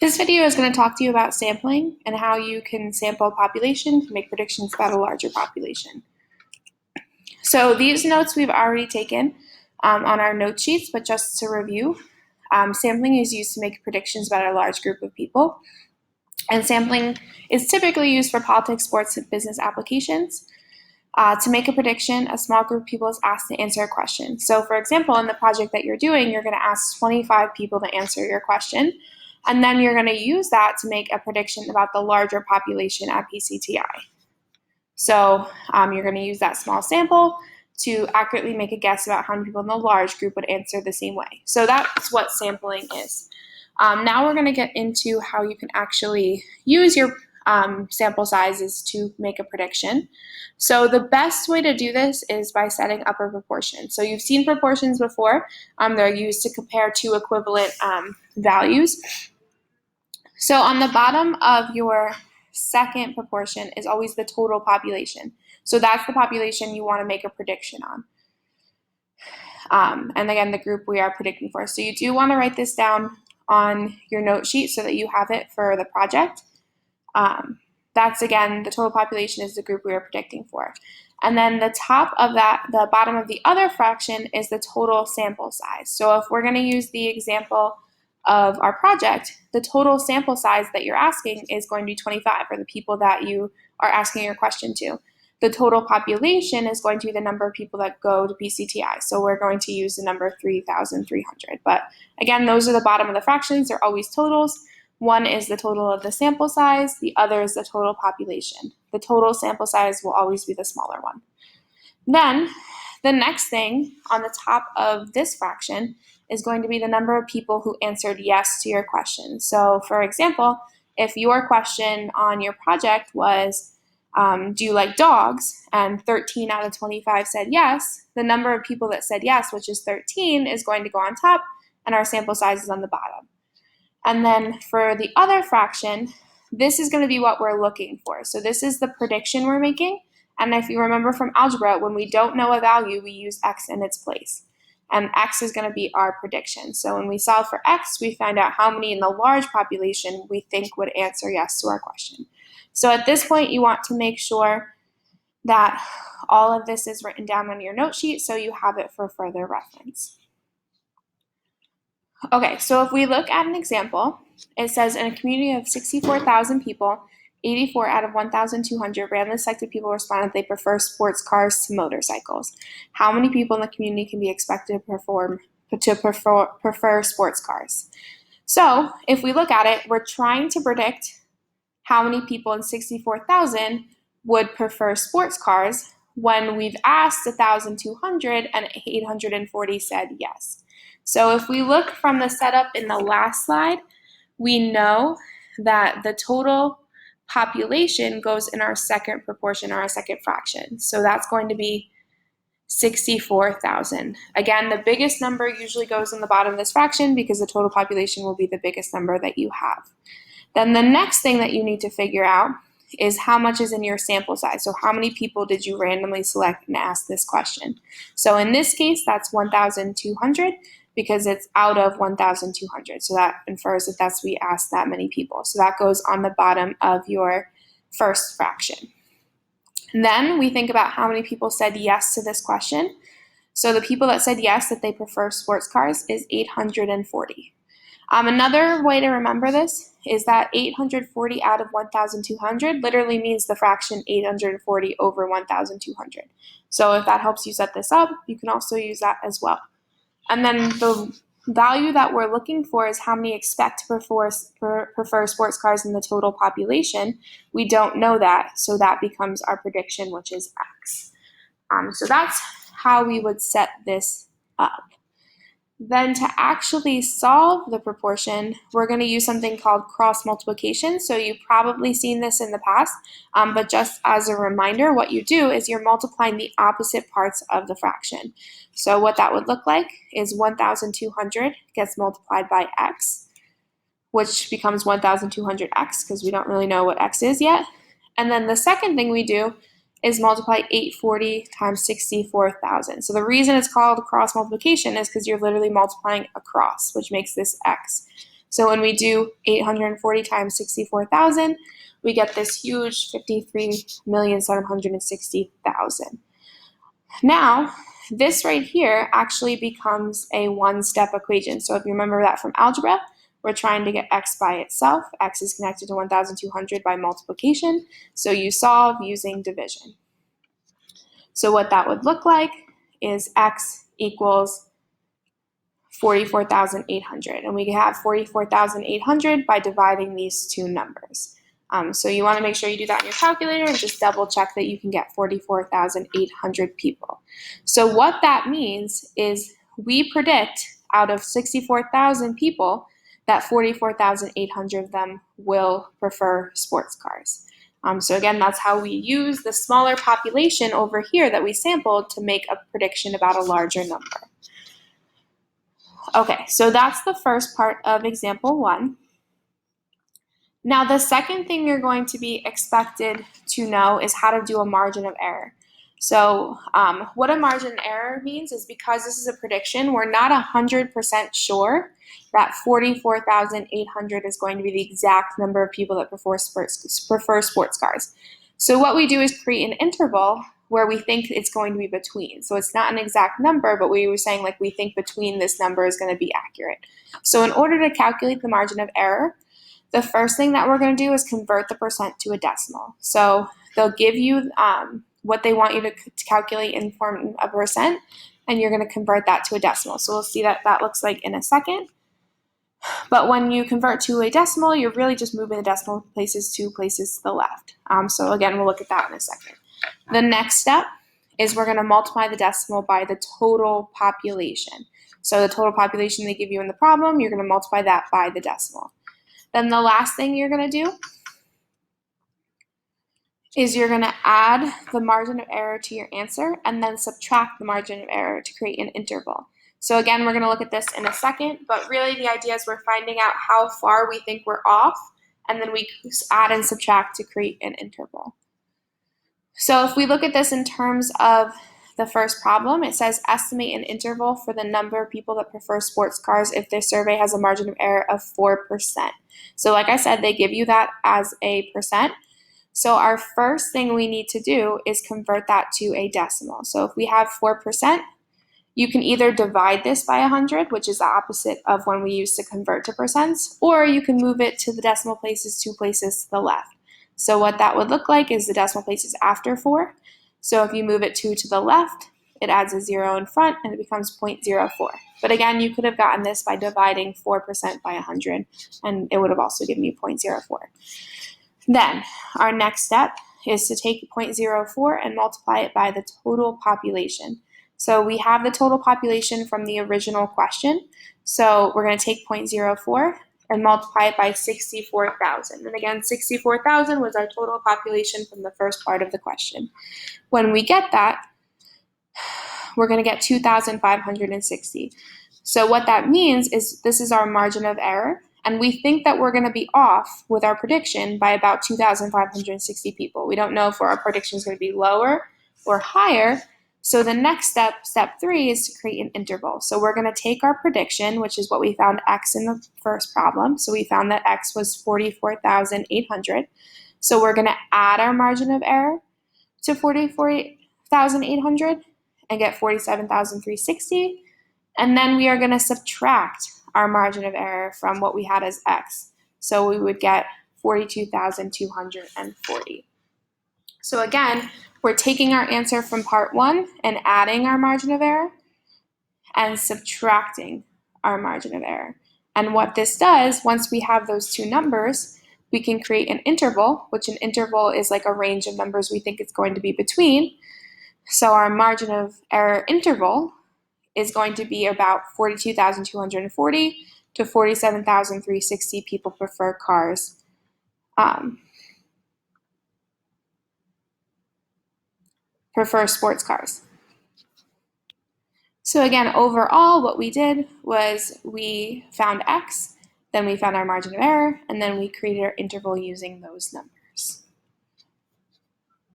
This video is going to talk to you about sampling and how you can sample a population to make predictions about a larger population. So these notes we've already taken on our note sheets, but just to review, sampling is used to make predictions about a large group of people. And sampling is typically used for politics, sports, and business applications. To make a prediction, a small group of people is asked to answer a question. So for example, in the project that you're doing, you're going to ask 25 people to answer your question. And then you're going to use that to make a prediction about the larger population at PCTI. So you're going to use that small sample to accurately make a guess about how many people in the large group would answer the same way. So that's what sampling is. Now we're going to get into how you can actually use your sample sizes to make a prediction. So the best way to do this is by setting up a proportion. So you've seen proportions before. They're used to compare two equivalent values. So on the bottom of your second proportion is always the total population. So that's the population you want to make a prediction on. And again, the group we are predicting for. So you do want to write this down on your note sheet so that you have it for the project. That's, again, the total population is the group we are predicting for. And then the top of that, the bottom of the other fraction is the total sample size. So if we're going to use the example of our project, the total sample size that you're asking is going to be 25 for the people that you are asking your question to. The total population is going to be the number of people that go to PCTI. So we're going to use the number 3,300. But again, those are the bottom of the fractions. They're always totals. One is the total of the sample size. The other is the total population. The total sample size will always be the smaller one. Then the next thing on the top of this fraction is going to be the number of people who answered yes to your question. So for example, if your question on your project was, do you like dogs? And 13 out of 25 said yes, the number of people that said yes, which is 13, is going to go on top, and our sample size is on the bottom. And then for the other fraction, this is going to be what we're looking for. So this is the prediction we're making. And if you remember from algebra, when we don't know a value, we use x in its place. And x is going to be our prediction. So when we solve for x, we find out how many in the large population we think would answer yes to our question. So at this point, you want to make sure that all of this is written down on your note sheet so you have it for further reference. Okay, so if we look at an example, it says in a community of 64,000 people, 84 out of 1,200 randomly selected people responded they prefer sports cars to motorcycles. How many people in the community can be expected to prefer sports cars? So if we look at it, we're trying to predict how many people in 64,000 would prefer sports cars when we've asked 1,200 and 840 said yes. So if we look from the setup in the last slide, we know that the total population goes in our second proportion, or our second fraction. So that's going to be 64,000. Again, the biggest number usually goes in the bottom of this fraction because the total population will be the biggest number that you have. Then the next thing that you need to figure out is how much is in your sample size. So how many people did you randomly select and ask this question? So in this case, that's 1,200 because it's out of 1,200. So that infers that we asked that many people. So that goes on the bottom of your first fraction. And then we think about how many people said yes to this question. So the people that said yes, that they prefer sports cars, is 840. Another way to remember this is that 840 out of 1,200 literally means the fraction 840 over 1,200. So if that helps you set this up, you can also use that as well. And then the value that we're looking for is how many expect to prefer sports cars in the total population. We don't know that, so that becomes our prediction, which is x. So that's how we would set this up. Then to actually solve the proportion, we're going to use something called cross multiplication. So you've probably seen this in the past, but just as a reminder, what you do is you're multiplying the opposite parts of the fraction. So what that would look like is 1,200 gets multiplied by x, which becomes 1,200x because we don't really know what x is yet. And then the second thing we do is multiply 840 times 64,000. So the reason it's called cross multiplication is because you're literally multiplying across, which makes this x. So when we do 840 times 64,000, we get this huge 53,760,000. Now, this right here actually becomes a one-step equation. So if you remember that from algebra, we're trying to get x by itself. X is connected to 1,200 by multiplication. So you solve using division. So what that would look like is x equals 44,800. And we have 44,800 by dividing these two numbers. So you want to make sure you do that in your calculator and just double check that you can get 44,800 people. So what that means is we predict out of 64,000 people that 44,800 of them will prefer sports cars. So again, that's how we use the smaller population over here that we sampled to make a prediction about a larger number. Okay, so that's the first part of example 1. Now, the second thing you're going to be expected to know is how to do a margin of error. So what a margin of error means is because this is a prediction, we're not 100% sure that 44,800 is going to be the exact number of people that prefer sports cars. So what we do is create an interval where we think it's going to be between. So it's not an exact number, but we were saying like we think between this number is going to be accurate. So in order to calculate the margin of error, the first thing that we're going to do is convert the percent to a decimal. So they'll give you what they want you to calculate in form of percent, and you're going to convert that to a decimal. So we'll see that that looks like in a second. But when you convert to a decimal, you're really just moving the decimal places to places to the left. So again, we'll look at that in a second. The next step is we're going to multiply the decimal by the total population. So the total population they give you in the problem, you're going to multiply that by the decimal. Then the last thing you're going to do is you're going to add the margin of error to your answer and then subtract the margin of error to create an interval. So again, we're going to look at this in a second, but really the idea is we're finding out how far we think we're off, and then we add and subtract to create an interval. So if we look at this in terms of the first problem, it says estimate an interval for the number of people that prefer sports cars if their survey has a margin of error of 4%. So like I said, they give you that as a percent. So our first thing we need to do is convert that to a decimal. So if we have 4%, you can either divide this by 100, which is the opposite of when we used to convert to percents, or you can move it to the decimal places 2 places to the left. So what that would look like is the decimal places after 4. So if you move it 2 to the left, it adds a 0 in front and it becomes 0.04. But again, you could have gotten this by dividing 4% by 100, and it would have also given you 0.04. Then our next step is to take 0.04 and multiply it by the total population. So we have the total population from the original question. So we're going to take 0.04 and multiply it by 64,000. And again, 64,000 was our total population from the first part of the question. When we get that, we're going to get 2,560. So what that means is this is our margin of error, and we think that we're going to be off with our prediction by about 2,560 people. We don't know if our prediction is going to be lower or higher. So the next step, step 3, is to create an interval. So we're going to take our prediction, which is what we found x in the first problem. So we found that x was 44,800. So we're going to add our margin of error to 44,800 and get 47,360. And then we are going to subtract our margin of error from what we had as x. So we would get 42,240. So again, we're taking our answer from part 1 and adding our margin of error and subtracting our margin of error. And what this does, once we have those two numbers, we can create an interval, which an interval is like a range of numbers we think it's going to be between. So our margin of error interval is going to be about 42,240 to 47,360 people prefer cars. Prefer sports cars. So again, overall, what we did was we found x, then we found our margin of error, and then we created our interval using those numbers.